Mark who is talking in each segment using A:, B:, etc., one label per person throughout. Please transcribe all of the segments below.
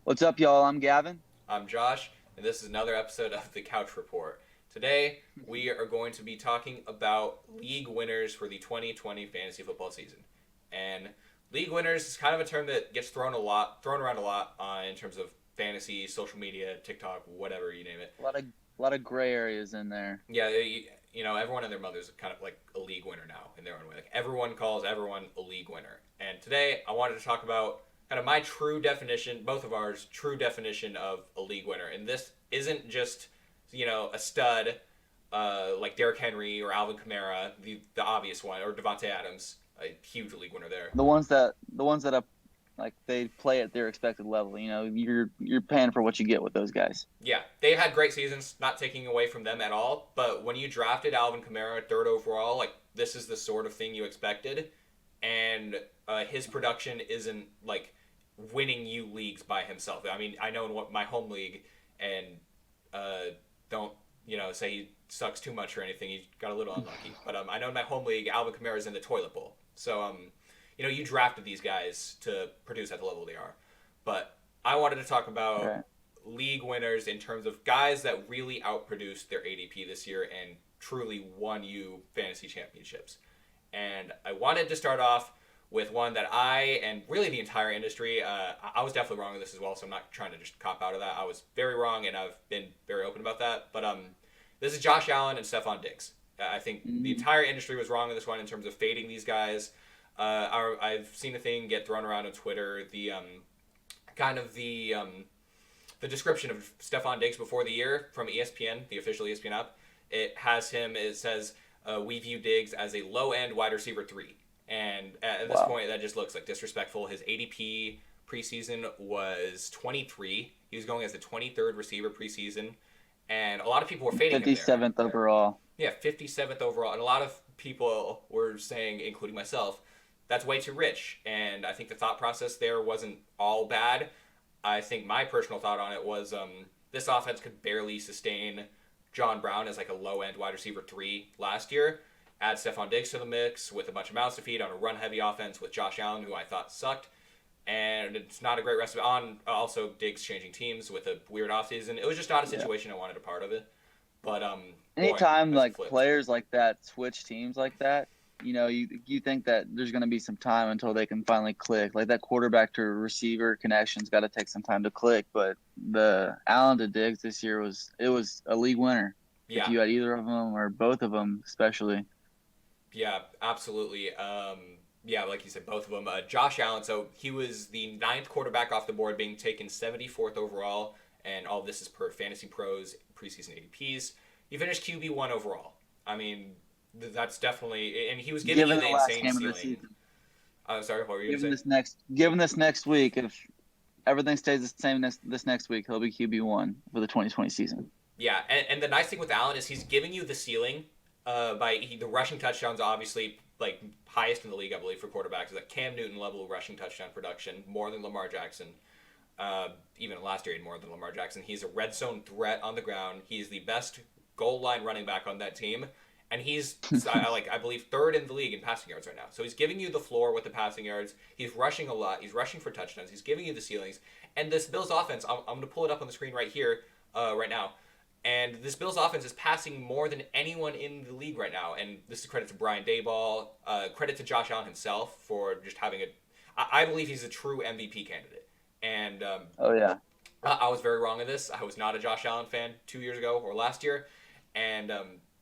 A: What's up, y'all? I'm Gavin.
B: I'm Josh, and this is another episode of the Couch Report. Today, we are going to be talking about league winners for the 2020 fantasy football season. And league winners is kind of a term that gets thrown around a lot in terms of fantasy, social media, TikTok, whatever you name it.
A: A lot of gray areas in there.
B: Yeah, everyone and their mother's kind of like a league winner now in their own way. Like everyone calls everyone a league winner. And today, I wanted to talk about kind of my true definition, both of ours, true definition of a league winner. And this isn't just, a stud like Derrick Henry or Alvin Kamara, the obvious one, or Devontae Adams, a huge league winner there.
A: The ones that are like they play at their expected level. You're paying for what you get with those guys.
B: Yeah, they've had great seasons, not taking away from them at all. But when you drafted Alvin Kamara third overall, like this is the sort of thing you expected, and his production isn't like winning you leagues by himself. I mean, I know in what my home league, and don't say he sucks too much or anything. He got a little unlucky, but I know in my home league, Alvin Kamara is in the toilet bowl. So you drafted these guys to produce at the level they are, but I wanted to talk about
A: Right.
B: league winners in terms of guys that really outproduced their ADP this year and truly won you fantasy championships. And I wanted to start off with one that I and really the entire industry, I was definitely wrong with this as well, so I'm not trying to just cop out of that. I was very wrong, and I've been very open about that. But this is Josh Allen and Stephon Diggs. I think the
A: Mhm.
B: entire industry was wrong on this one in terms of fading these guys. I've seen a thing get thrown around on Twitter, the kind of the description of Stephon Diggs before the year from ESPN, the official ESPN app. It says, we view Diggs as a low end wide receiver 3. And at this
A: Wow.
B: point, that just looks like disrespectful. His ADP preseason was 23. He was going as the 23rd receiver preseason. And a lot of people were fading him there.
A: 57th overall.
B: Yeah, 57th overall. And a lot of people were saying, including myself, that's way too rich. And I think the thought process there wasn't all bad. I think my personal thought on it was this offense could barely sustain John Brown as like a low end wide receiver 3 last year. Add Stephon Diggs to the mix with a bunch of mouths to feed on a run heavy offense with Josh Allen, who I thought sucked. And it's not a great rest of it. On also Diggs changing teams with a weird offseason. It was just not a
A: Yeah.
B: situation I wanted a part of it. But boy,
A: Anytime
B: has it
A: like
B: flipped.
A: players like that switch teams like that, you think that there's going to be some time until they can finally click. Like that quarterback to receiver connection's got to take some time to click. But the Allen to Diggs this year was a league winner. If
B: Yeah,
A: you had either of them or both of them, especially.
B: yeah, absolutely. Yeah, like you said, both of them. Josh Allen, so he was the ninth quarterback off the board, being taken 74th overall, and all this is per Fantasy Pros preseason ADPs. He finished QB1 overall. I mean, that's definitely, and he was giving you
A: Given
B: the
A: the last
B: insane
A: game of the
B: ceiling.
A: season.
B: Sorry, what were you
A: Given
B: gonna say?
A: this next week, if everything stays the same this next week, he'll be QB1 for the 2020 season.
B: Yeah, and the nice thing with Allen is he's giving you the ceiling. The rushing touchdowns, obviously, like highest in the league, I believe, for quarterbacks. Is like Cam Newton level rushing touchdown production, more than Lamar Jackson. Even last year, he had more than Lamar Jackson. He's a red zone threat on the ground. He's the best goal line running back on that team, and he's I believe third in the league in passing yards right now. So he's giving you the floor with the passing yards. He's rushing a lot. He's rushing for touchdowns. He's giving you the ceilings. And this Bills offense, I'm going to pull it up on the screen right here, right now. And this Bills offense is passing more than anyone in the league right now. And this is credit to Brian Daboll, credit to Josh Allen himself for just having a. I believe he's a true MVP candidate. And
A: Oh yeah.
B: I was very wrong in this. I was not a Josh Allen fan 2 years ago or last year, and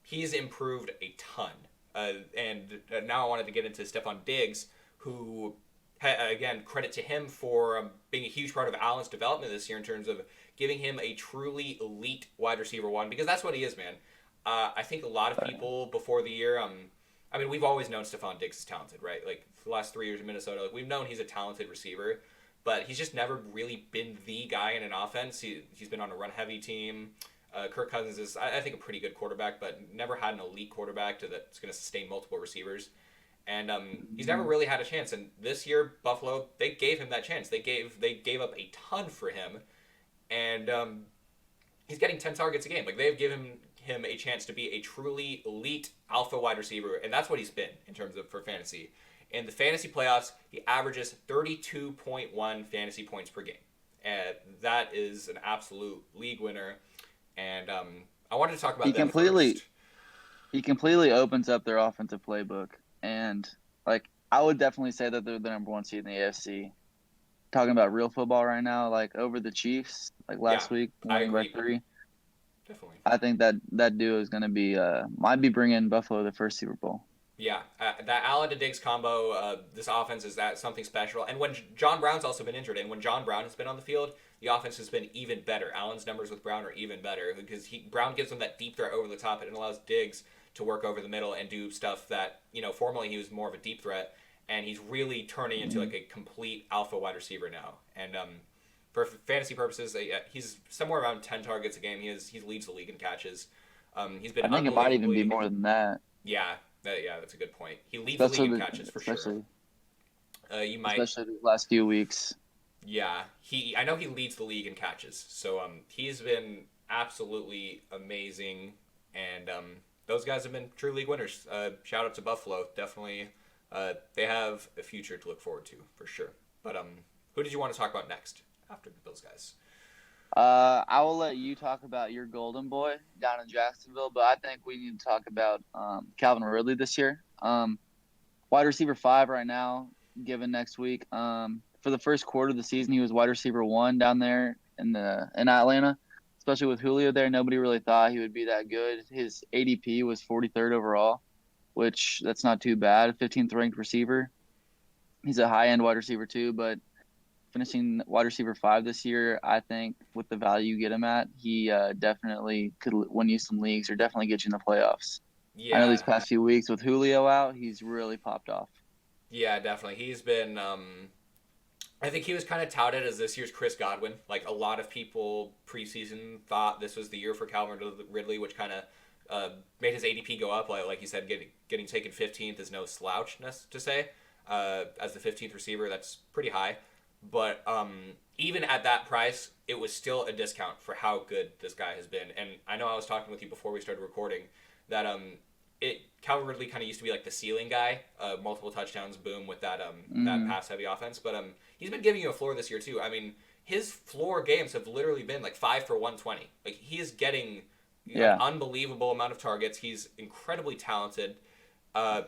B: he's improved a ton. And now I wanted to get into Stephon Diggs, who, again, credit to him for being a huge part of Allen's development this year in terms of giving him a truly elite wide receiver 1, because that's what he is, man. I think a lot of people before the year, I mean, we've always known Stephon Diggs is talented, right? Like, for the last 3 years in Minnesota, like, we've known he's a talented receiver, but he's just never really been the guy in an offense. He's been on a run-heavy team. Kirk Cousins is, I think, a pretty good quarterback, but never had an elite quarterback that's going to sustain multiple receivers. And he's never really had a chance. And this year, Buffalo, they gave him that chance. They gave up a ton for him, and he's getting 10 targets a game. Like, they've given him a chance to be a truly elite alpha wide receiver, and that's what he's been in terms of for fantasy. In the fantasy playoffs, he averages 32.1 fantasy points per game. and that is an absolute league winner. And I wanted to talk
A: He
B: about them
A: completely
B: first.
A: he completely opens up their offensive playbook, and like I would definitely say that they're the number one seed in the AFC. Talking about real football right now, like over the Chiefs, like
B: Yeah,
A: last week,
B: I
A: winning by
B: agree.
A: 3.
B: Definitely.
A: I think that duo is going to be might be bringing Buffalo the first Super Bowl.
B: Yeah, that Allen to Diggs combo, this offense is that something special. And when John Brown's also been injured, and when John Brown has been on the field, the offense has been even better. Allen's numbers with Brown are even better because Brown gives him that deep threat over the top, and it allows Diggs to work over the middle and do stuff that formerly he was more of a deep threat, and he's really turning into
A: Mhm.
B: like a complete alpha wide receiver now. And for fantasy purposes, he's somewhere around 10 targets a game. He leads the league in catches. He's been
A: I think it might even be
B: unbelievably
A: more than that,
B: yeah, yeah, that's a good point. He leads the league
A: especially
B: in catches for sure.
A: especially
B: You might,
A: especially these last few weeks.
B: yeah. I know he leads the league in catches, so he's been absolutely amazing, and those guys have been true league winners. Shout out to Buffalo, definitely. They have a future to look forward to for sure. But who did you want to talk about next after those guys?
A: I will let you talk about your golden boy down in Jacksonville, but I think we need to talk about Calvin Ridley this year. Wide receiver 5 right now, given next week. For the first quarter of the season, he was wide receiver 1 down there in Atlanta, especially with Julio there. Nobody really thought he would be that good. His ADP was 43rd overall, which that's not too bad. 15th ranked receiver. He's a high end wide receiver too, but finishing wide receiver 5 this year, I think with the value you get him at, he definitely could win you some leagues or definitely get you in the playoffs. I know these
B: Yeah,
A: past few weeks with Julio out, he's really popped off.
B: yeah, definitely. He's been. I think he was kind of touted as this year's Chris Godwin. Like a lot of people preseason thought this was the year for Calvin Ridley, which kind of made his ADP go up. Like you said, getting taken 15th is no slouch to say. As the 15th receiver, that's pretty high. But even at that price, it was still a discount for how good this guy has been. And I know I was talking with you before we started recording that Calvin Ridley kind of used to be like the ceiling guy, multiple touchdowns, boom, with that
A: Mm,
B: pass heavy offense. But he's been giving you a floor this year too. I mean, his floor games have literally been like 5 for 120. Like he is getting an
A: yeah.
B: unbelievable amount of targets. He's incredibly talented. Uh,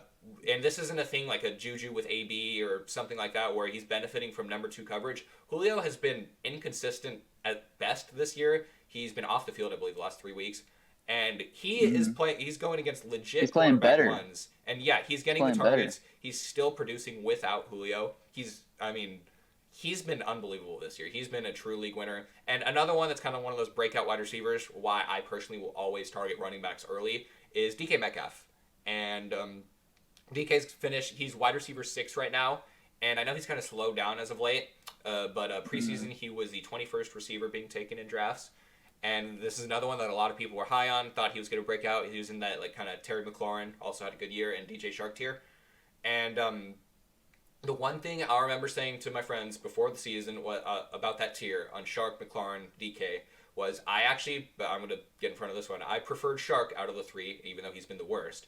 B: and this isn't a thing like a Juju with AB or something like that where he's benefiting from number 2 coverage. Julio has been inconsistent at best this year. He's been off the field, I believe, the last 3 weeks, and he is
A: Hmm.
B: playing. He's going against
A: He's
B: legit
A: playing
B: quarterback
A: better.
B: ones, and yeah, he's
A: He's
B: getting the
A: playing better.
B: targets. He's still producing without Julio. I mean, he's been unbelievable this year. He's been a true league winner, and another one that's kind of one of those breakout wide receivers. Why I personally will always target running backs early is DK Metcalf, and DK's finished. He's wide receiver 6 right now, and I know he's kind of slowed down as of late. But
A: Mm.
B: preseason he was the 21st receiver being taken in drafts, and this is another one that a lot of people were high on. Thought he was going to break out. He was in that like kind of Terry McLaurin, also had a good year, and DJ Shark tier. And the one thing I remember saying to my friends before the season about that tier on Shark, McLaurin, DK was I'm going to get in front of this one. I preferred Shark out of the 3, even though he's been the worst.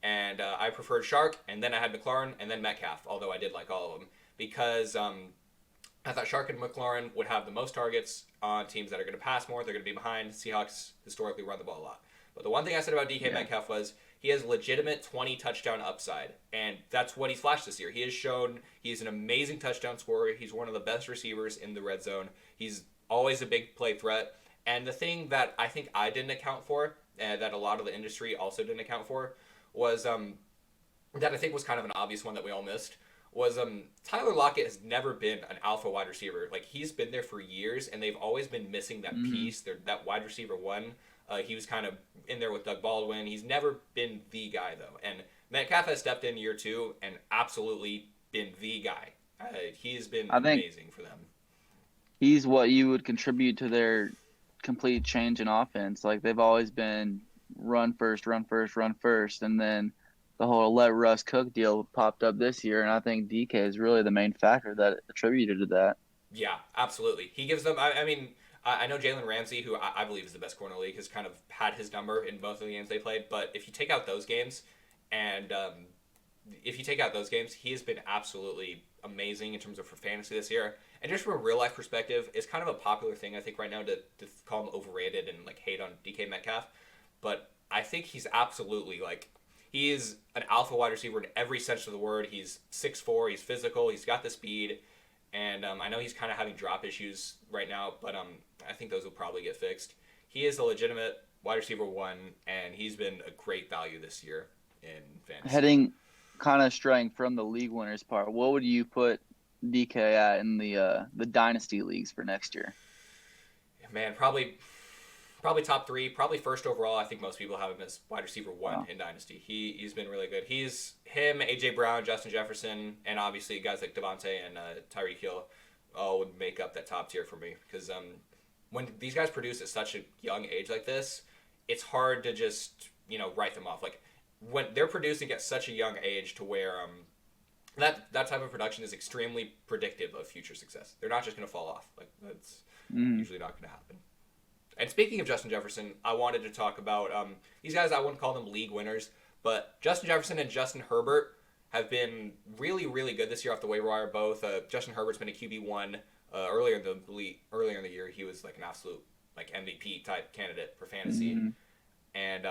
B: And I preferred Shark, and then I had McLaurin, and then Metcalf, although I did like all of them, because I thought Shark and McLaurin would have the most targets on teams that are going to pass more. They're going to be behind. Seahawks historically run the ball a lot. But the one thing I said about DK
A: Yeah.
B: Metcalf was he has legitimate 20 touchdown upside. And that's what he's flashed this year. He has shown he's an amazing touchdown scorer. He's one of the best receivers in the red zone. He's always a big play threat. And the thing that I think I didn't account for, that a lot of the industry also didn't account for, was that I think was kind of an obvious one that we all missed was Tyler Lockett has never been an alpha wide receiver. Like he's been there for years, and they've always been missing that
A: Hmm.
B: piece. That wide receiver 1. He was kind of in there with Doug Baldwin. He's never been the guy though, and Metcalf has stepped in year 2 and absolutely been the guy. He has been
A: I think
B: amazing for them.
A: he's what you would contribute to their complete change in offense. Like they've always been run first, run first, run first, and then the whole let Russ cook deal popped up this year, and I think DK is really the main factor that attributed to that.
B: Yeah, absolutely. He gives them. I mean, I know Jalen Ramsey, who I believe is the best corner in the league, has kind of had his number in both of the games they played. But if you take out those games, and if you take out those games, he has been absolutely amazing in terms of for fantasy this year. And just from a real life perspective, it's kind of a popular thing I think right now to call him overrated and like hate on DK Metcalf, but I think he's absolutely like he is an alpha wide receiver in every sense of the word. He's 6'4", he's physical, he's got the speed, and I know he's kind of having drop issues right now, but I think those will probably get fixed. He is a legitimate wide receiver one, and he's been a great value this year in fantasy.
A: Heading kind of straying from the league winners part, what would you put DK at in the dynasty leagues for next year?
B: Man, probably top three, probably first overall. I think most people have him as wide receiver one
A: Wow.
B: in Dynasty. He's been really good. He's him, AJ Brown, Justin Jefferson, and obviously guys like Devontae and Tyreek Hill all would make up that top tier for me because when these guys produce at such a young age like this, it's hard to just write them off. Like when they're producing at such a young age to where that type of production is extremely predictive of future success. They're not just going to fall off. Like that's usually not going to happen. And speaking of Justin Jefferson, I wanted to talk about these guys. I wouldn't call them league winners, but Justin Jefferson and Justin Herbert have been really, really good this year off the waiver wire. Both Justin Herbert's been a QB1 earlier in the year. He was like an absolute like MVP type candidate for fantasy, and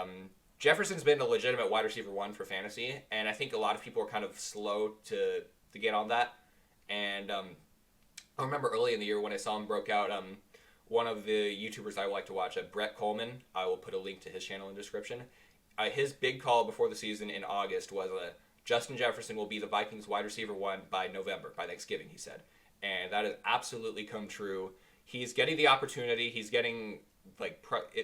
B: Jefferson's been a legitimate wide receiver one for fantasy. And I think a lot of people are kind of slow to get on that. And I remember early in the year when I saw him broke out. One of the YouTubers I like to watch, Brett Coleman, I will put a link to his channel in the description. His big call before the season in August was Justin Jefferson will be the Vikings wide receiver one by November, by Thanksgiving, he said. And that has absolutely come true. He's getting the opportunity. He's getting,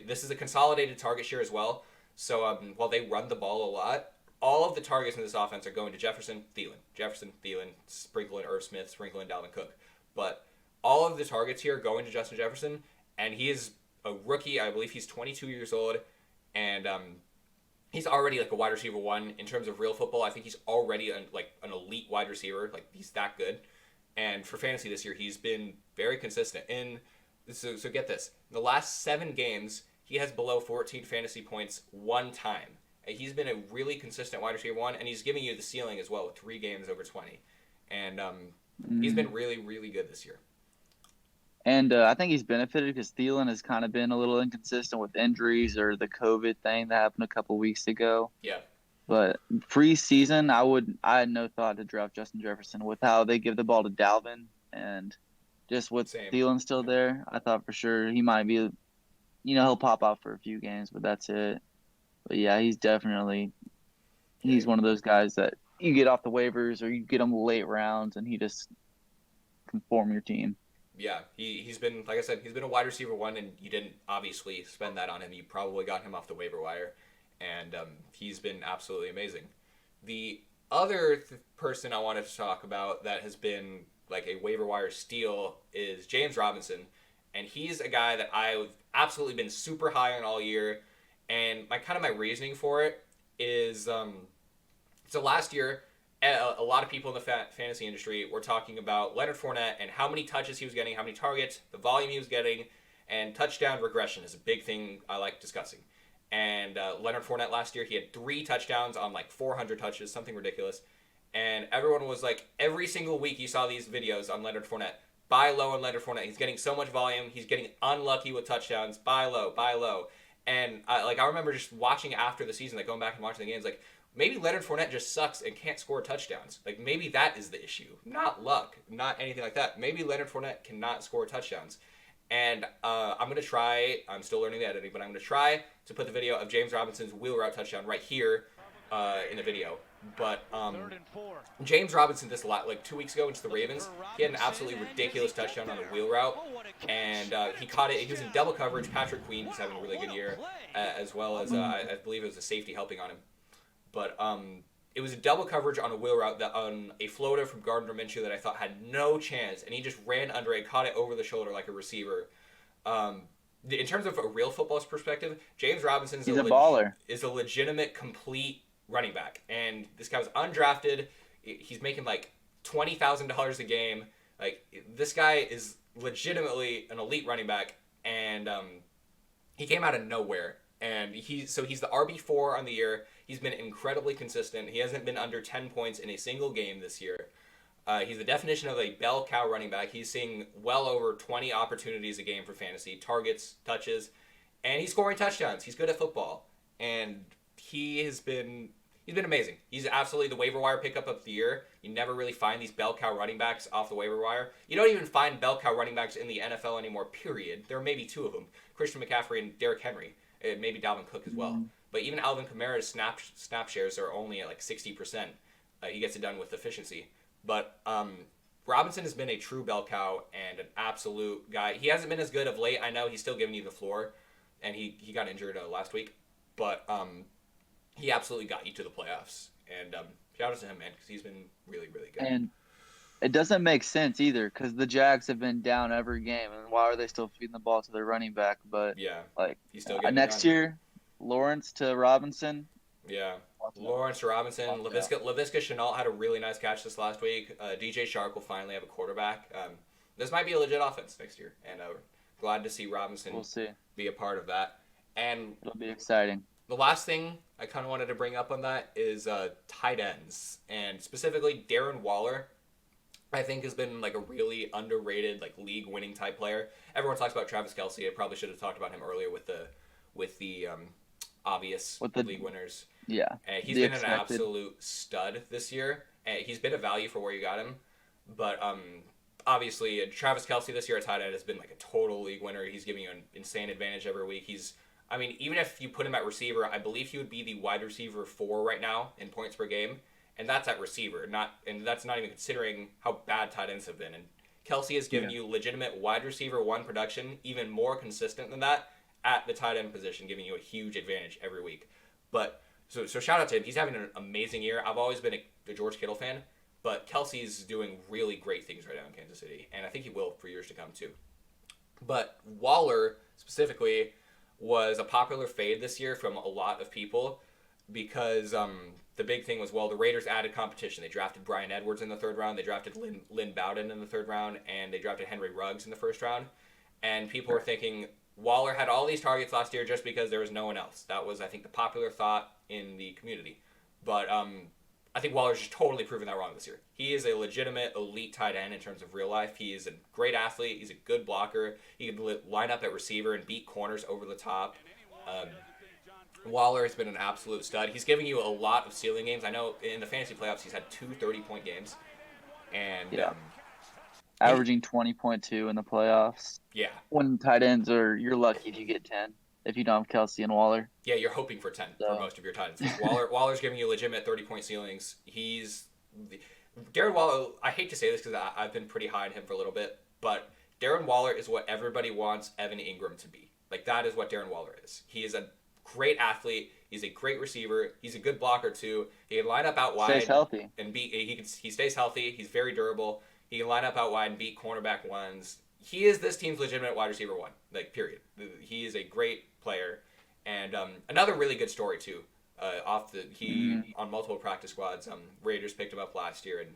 B: this is a consolidated target share as well. So while they run the ball a lot, all of the targets in this offense are going to Jefferson, Thielen, sprinkle in Irv Smith, sprinkle in Dalvin Cook. But all of the targets here are going to Justin Jefferson, and he is a rookie. I believe he's 22 years old, and he's already like a wide receiver one in terms of real football. I think he's already an elite wide receiver. Like he's that good. And for fantasy this year, he's been very consistent. So get this: in the last 7 games, he has below 14 fantasy points one time. He's been a really consistent wide receiver one, and he's giving you the ceiling as well with 3 games over 20. And he's been really, really good this year.
A: And I think he's benefited because Thielen has kind of been a little inconsistent with injuries or the COVID thing that happened a couple weeks ago.
B: Yeah.
A: But preseason, I had no thought to draft Justin Jefferson with how they give the ball to Dalvin, and just with Thielen still there, I thought for sure he might be, he'll pop out for a few games, but that's it. But yeah, he's one of those guys that you get off the waivers or you get him late rounds and he just can form your team.
B: Yeah, he's been, like I said, he's been a wide receiver one, and you didn't obviously spend that on him. You probably got him off the waiver wire, and he's been absolutely amazing. The other person I wanted to talk about that has been like a waiver wire steal is James Robinson, and he's a guy that I've absolutely been super high on all year, and my reasoning for it is so last year, a lot of people in the fantasy industry were talking about Leonard Fournette and how many touches he was getting, how many targets, the volume he was getting, and touchdown regression is a big thing I like discussing. And Leonard Fournette last year, he had 3 touchdowns on like 400 touches, something ridiculous. And everyone was like, every single week you saw these videos on Leonard Fournette. Buy low on Leonard Fournette. He's getting so much volume. He's getting unlucky with touchdowns. Buy low, buy low. And I remember just watching after the season, like going back and watching the games, like, maybe Leonard Fournette just sucks and can't score touchdowns. Like, maybe that is the issue. Not luck. Not anything like that. Maybe Leonard Fournette cannot score touchdowns. And I'm going to try, I'm still learning the editing, but I'm going to try to put the video of James Robinson's wheel route touchdown right here in the video. But James Robinson, 2 weeks ago against the Ravens, he had an absolutely ridiculous touchdown on a wheel route. And he caught it. He was in double coverage. Patrick Queen is having a really good year, as well as I believe it was a safety helping on him. But it was a double coverage on a wheel route on a floater from Gardner Minshew that I thought had no chance, and he just ran under it, caught it over the shoulder like a receiver. In terms of a real football's perspective, James Robinson is
A: a baller.
B: Is a legitimate, complete running back, and this guy was undrafted. He's making like $20,000 a game. Like this guy is legitimately an elite running back, and he came out of nowhere. And he's the RB4 on the year. He's been incredibly consistent. He hasn't been under 10 points in a single game this year. He's the definition of a bell cow running back. He's seeing well over 20 opportunities a game for fantasy, targets, touches, and he's scoring touchdowns. He's good at football, and he's been amazing. He's absolutely the waiver wire pickup of the year. You never really find these bell cow running backs off the waiver wire. You don't even find bell cow running backs in the NFL anymore. Period. There are maybe two of them: Christian McCaffrey and Derrick Henry. Maybe Dalvin Cook as well. But even Alvin Kamara's snap shares are only at like 60%. He gets it done with efficiency. But Robinson has been a true bell cow and an absolute guy. He hasn't been as good of late. I know he's still giving you the floor, and he got injured last week. But he absolutely got you to the playoffs. And shout out to him, man, because he's been really, really good.
A: And it doesn't make sense either because the Jags have been down every game, and why are they still feeding the ball to their running back? But
B: yeah,
A: like
B: he's still
A: next year, Lawrence to Robinson.
B: Yeah, Lawrence Robinson, Laviska Shenault had a really nice catch this last week. DJ Shark will finally have a quarterback. This might be a legit offense next year, and glad to see Robinson be a part of that. And
A: it'll be exciting.
B: The last thing I kind of wanted to bring up on that is tight ends, and specifically Darren Waller. I think has been like a really underrated, like league-winning type player. Everyone talks about Travis Kelce. I probably should have talked about him earlier with the obvious league winners.
A: Yeah,
B: he's been an absolute stud this year. He's been a value for where you got him, but obviously Travis Kelce this year at tight end has been like a total league winner. He's giving you an insane advantage every week. Even if you put him at receiver, I believe he would be the wide receiver 4 right now in points per game. And that's at receiver, and that's not even considering how bad tight ends have been. And Kelce has given you legitimate wide receiver 1 production, even more consistent than that, at the tight end position, giving you a huge advantage every week. But so shout out to him. He's having an amazing year. I've always been a George Kittle fan, but Kelce's doing really great things right now in Kansas City, and I think he will for years to come too. But Waller specifically was a popular fade this year from a lot of people because the big thing was, the Raiders added competition. They drafted Bryan Edwards in the 3rd round. They drafted Lynn Bowden in the 3rd round, and they drafted Henry Ruggs in the 1st round. And people were thinking Waller had all these targets last year just because there was no one else. That was, I think, the popular thought in the community. But I think Waller's just totally proven that wrong this year. He is a legitimate elite tight end in terms of real life. He is a great athlete. He's a good blocker. He can line up at receiver and beat corners over the top. Waller has been an absolute stud. He's giving you a lot of ceiling games. I know in the fantasy playoffs he's had 2 30-point games. And
A: averaging 20.2 in the playoffs.
B: Yeah.
A: When tight ends you're lucky if you get 10 if you don't have Kelce and Waller.
B: Yeah, you're hoping for 10 for most of your tight ends. Waller's giving you legitimate 30-point ceilings. Darren Waller, I hate to say this because I've been pretty high on him for a little bit, but Darren Waller is what everybody wants Evan Ingram to be. Like, that is what Darren Waller is. He is a great athlete. He's a great receiver. He's a good blocker too. He can line up out wide.
A: Stays healthy.
B: And he stays healthy. He's very durable. He can line up out wide and beat cornerback ones. He is this team's legitimate wide receiver 1. Like, period. He is a great player. And another really good story too. On multiple practice squads. Raiders picked him up last year, and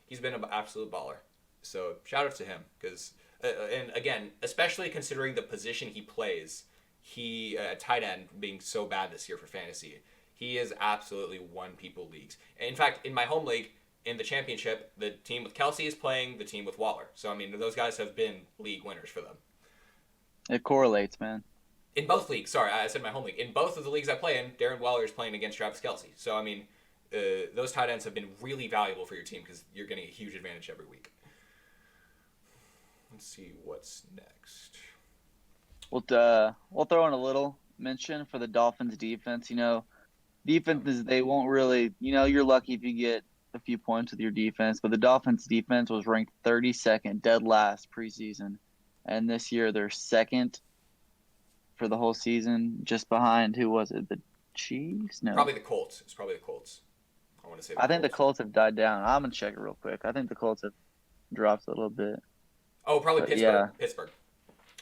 B: he's been an absolute baller. So shout out to him because, and again, especially considering the position he plays. He tight end being so bad this year for fantasy, he has absolutely won people leagues. In fact, in my home league, in the championship, the team with Kelce is playing the team with Waller. So those guys have been league winners for them.
A: It correlates, man.
B: In both leagues, sorry, I said my home league. In both of the leagues I play in, Darren Waller is playing against Travis Kelce. So those tight ends have been really valuable for your team because you're getting a huge advantage every week. Let's see what's next.
A: We'll throw in a little mention for the Dolphins defense. Defenses, they won't really, you're lucky if you get a few points with your defense, but the Dolphins defense was ranked 32nd, dead last preseason. And this year they're 2nd for the whole season, just behind, who was it? The Chiefs? No.
B: Probably the Colts. It's probably the Colts. I want to say
A: I think the Colts have died down. I'm going to check it real quick. I think the Colts have dropped a little bit.
B: Oh, probably Pittsburgh.
A: Yeah.
B: Pittsburgh.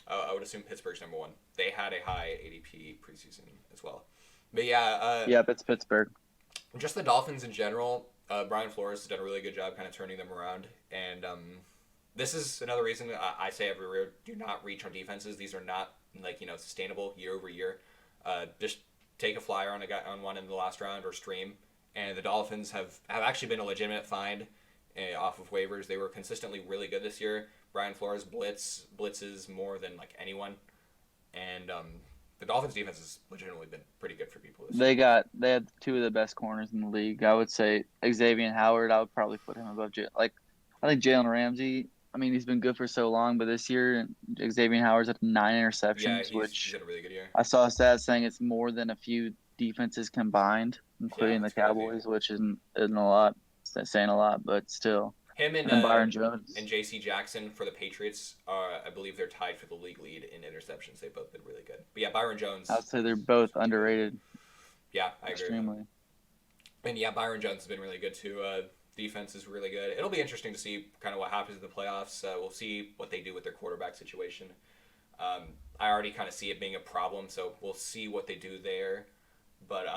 B: I would assume Pittsburgh's number 1. They had a high ADP preseason as well. But
A: yep, it's Pittsburgh.
B: Just the Dolphins in general. Brian Flores has done a really good job kind of turning them around. And this is another reason I say every year, do not reach on defenses. These are not sustainable year over year. Just take a flyer on one in the last round or stream. And the Dolphins have actually been a legitimate find off of waivers. They were consistently really good this year. Brian Flores blitzes more than like anyone, and the Dolphins defense has legitimately been pretty good for people this year.
A: They had two of the best corners in the league. I would say Xavier Howard. I would probably put him above I think Jalen Ramsey. I mean, he's been good for so long, but this year Xavier Howard's at 9 interceptions,
B: Yeah, he's
A: which
B: had a really good year.
A: I saw a stat saying it's more than a few defenses combined,
B: Yeah,
A: including the
B: that's crazy.
A: Cowboys, which isn't a lot. It's saying a lot, but still.
B: Him
A: And then Byron Jones.
B: and J.C. Jackson for the Patriots are, I believe, they're tied for the league lead in interceptions. They've both been really good. But yeah, Byron Jones.
A: I would say they're both underrated.
B: Yeah, I agree.
A: Extremely.
B: And yeah, Byron Jones has been really good too. Defense is really good. It'll be interesting to see kind of what happens in the playoffs. We'll see what they do with their quarterback situation. I already kind of see it being a problem, so we'll see what they do there. But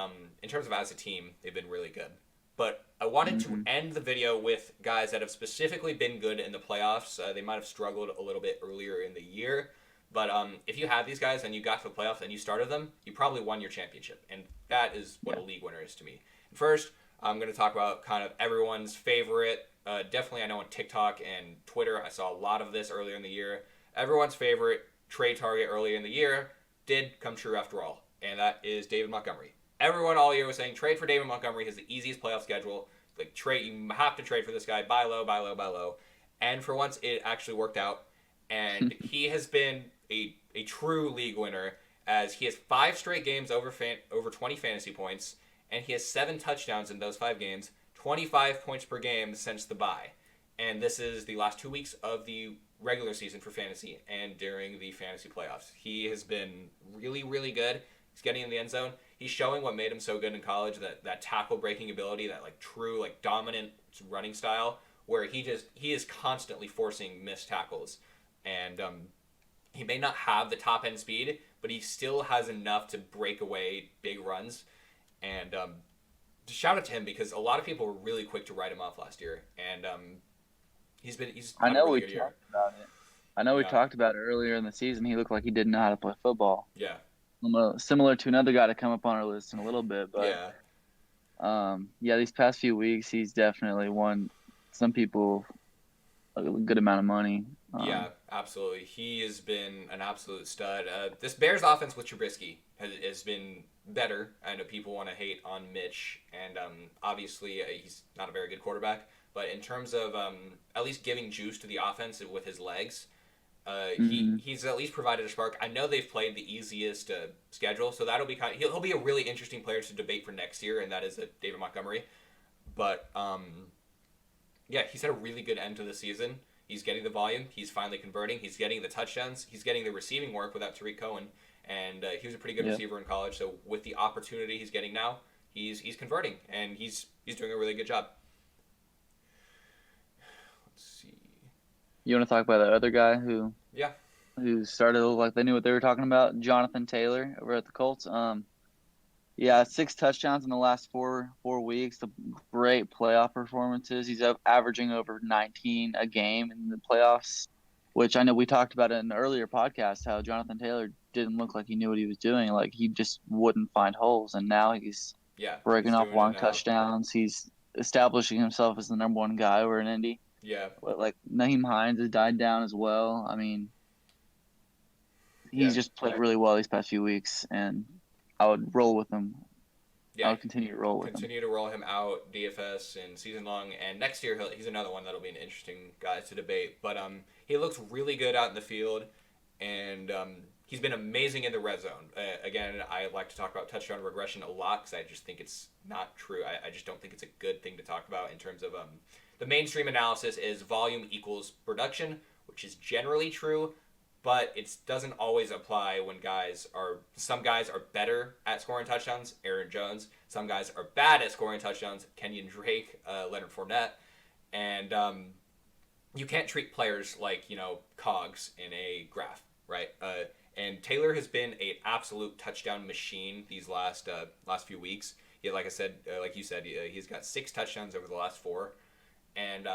B: in terms of as a team, they've been really good. But I wanted to end the video with guys that have specifically been good in the playoffs. They might have struggled a little bit earlier in the year. But if you have these guys and you got to the playoffs and you started them, you probably won your championship. And that is what a league winner is to me. First, I'm going to talk about kind of everyone's favorite. Definitely, I know on TikTok and Twitter, I saw a lot of this earlier in the year. Everyone's favorite trade target earlier in the year did come true after all, and that is David Montgomery. Everyone all year was saying trade for David Montgomery. He has the easiest playoff schedule. Like trade, you have to trade for this guy. Buy low, buy low, buy low. And for once, it actually worked out. And he has been a true league winner, as he has 5 straight games over 20 fantasy points, and he has 7 touchdowns in those 5 games, 25 points per game since the bye. And this is the last 2 weeks of the regular season for fantasy and during the fantasy playoffs. He has been really, really good. He's getting in the end zone. He's showing what made him so good in college, that tackle breaking ability, that like true like dominant running style, where he is constantly forcing missed tackles. And he may not have the top end speed, but he still has enough to break away big runs. And shout out to him, because a lot of people were really quick to write him off last year, and he's
A: I
B: had a
A: know
B: really
A: we
B: good year.
A: talked about it. I know we
B: Yeah.
A: talked about it earlier in the season. He looked like he didn't know how to play football.
B: Yeah,
A: Similar to another guy to come up on our list in a little bit, but
B: yeah,
A: these past few weeks he's definitely won some people a good amount of money.
B: yeah, absolutely. He has been an absolute stud. This Bears offense with Trubisky has been better. I know people want to hate on Mitch, and obviously he's not a very good quarterback. But in terms of at least giving juice to the offense with his legs, he's at least provided a spark. I know they've played the easiest schedule, so that'll be he'll be a really interesting player to debate for next year, and that is David Montgomery. But yeah, he's had a really good end to the season. He's getting the volume. He's finally converting. He's getting the touchdowns. He's getting the receiving work without Tariq Cohen, and he was a pretty good receiver in college. So with the opportunity he's getting now, he's converting, and he's doing a really good job. Let's see.
A: You want to talk about that other guy who started to look like they knew what they were talking about, Jonathan Taylor over at the Colts. 6 touchdowns in the last four weeks. The great playoff performances. He's averaging over 19 a game in the playoffs, which I know we talked about in an earlier podcast, how Jonathan Taylor didn't look like he knew what he was doing. Like he just wouldn't find holes, and now he's breaking off long touchdowns. He's establishing himself as the number 1 guy over in Indy.
B: Yeah.
A: But like Naheem Hines has died down as well. I mean, he's just played really well these past few weeks, and I would roll with him.
B: Yeah,
A: I would continue to roll with him.
B: Continue to roll him out DFS and season long, and next year he's another one that'll be an interesting guy to debate. But he looks really good out in the field, and he's been amazing in the red zone. Again, I like to talk about touchdown regression a lot because I just think it's not true. I just don't think it's a good thing to talk about in terms of the mainstream analysis is volume equals production, which is generally true, but it doesn't always apply when some guys are better at scoring touchdowns, Aaron Jones. Some guys are bad at scoring touchdowns, Kenyon Drake, Leonard Fournette. And you can't treat players like, cogs in a graph, right? And Taylor has been an absolute touchdown machine these last few weeks. Like you said, he's got 6 touchdowns over the last 4. And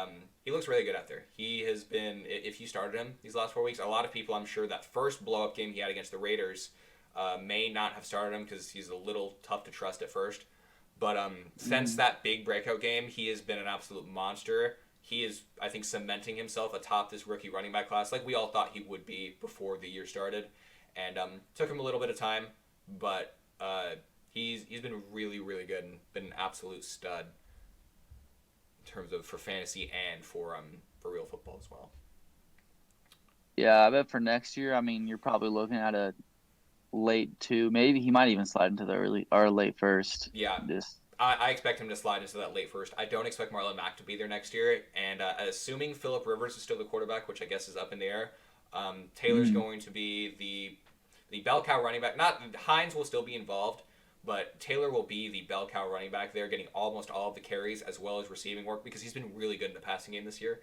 B: he looks really good out there. He has been, if you started him these last 4 weeks, a lot of people, I'm sure, that first blow-up game he had against the Raiders may not have started him because he's a little tough to trust at first. But since that big breakout game, he has been an absolute monster. he is, I think, cementing himself atop this rookie running back class, like we all thought he would be before the year started. And took him a little bit of time, but he's been really, really good and been an absolute stud in terms of for fantasy and for real football as well.
A: Yeah, I bet for next year, I mean, you're probably looking at a late two. Maybe he might even slide into the early or late first.
B: Yeah,
A: This.
B: I expect him to slide into that late first. I don't expect Marlon Mack to be there next year, and assuming Phillip Rivers is still the quarterback, which I guess is up in the air, Taylor's
A: Mhm.
B: going to be the bell cow running back. Not Hines will still be involved, but Taylor will be the bell cow running back there, getting almost all of the carries as well as receiving work because he's been really good in the passing game this year.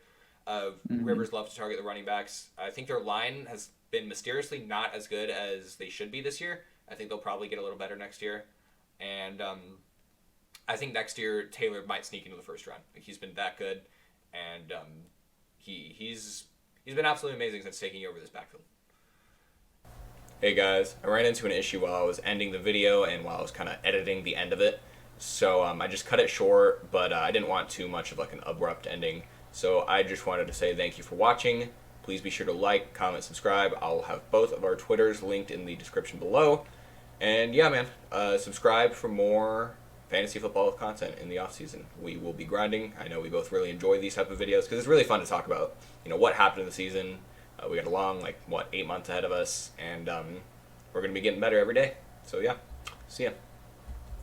A: Mhm.
B: Rivers love to target the running backs. I think their line has been mysteriously not as good as they should be this year. I think they'll probably get a little better next year, and I think next year Taylor might sneak into the first round. Like, he's been that good, and he's been absolutely amazing since taking over this backfield. Hey guys, I ran into an issue while I was ending the video and while I was kind of editing the end of it. So I just cut it short, but I didn't want too much of like an abrupt ending. So I just wanted to say thank you for watching. Please be sure to like, comment, subscribe. I'll have both of our Twitters linked in the description below. And yeah, man, subscribe for more fantasy football content in the off season. We will be grinding. I know we both really enjoy these type of videos because it's really fun to talk about. What happened in the season. We got a long 8 months ahead of us, and we're gonna be getting better every day. So yeah, see ya.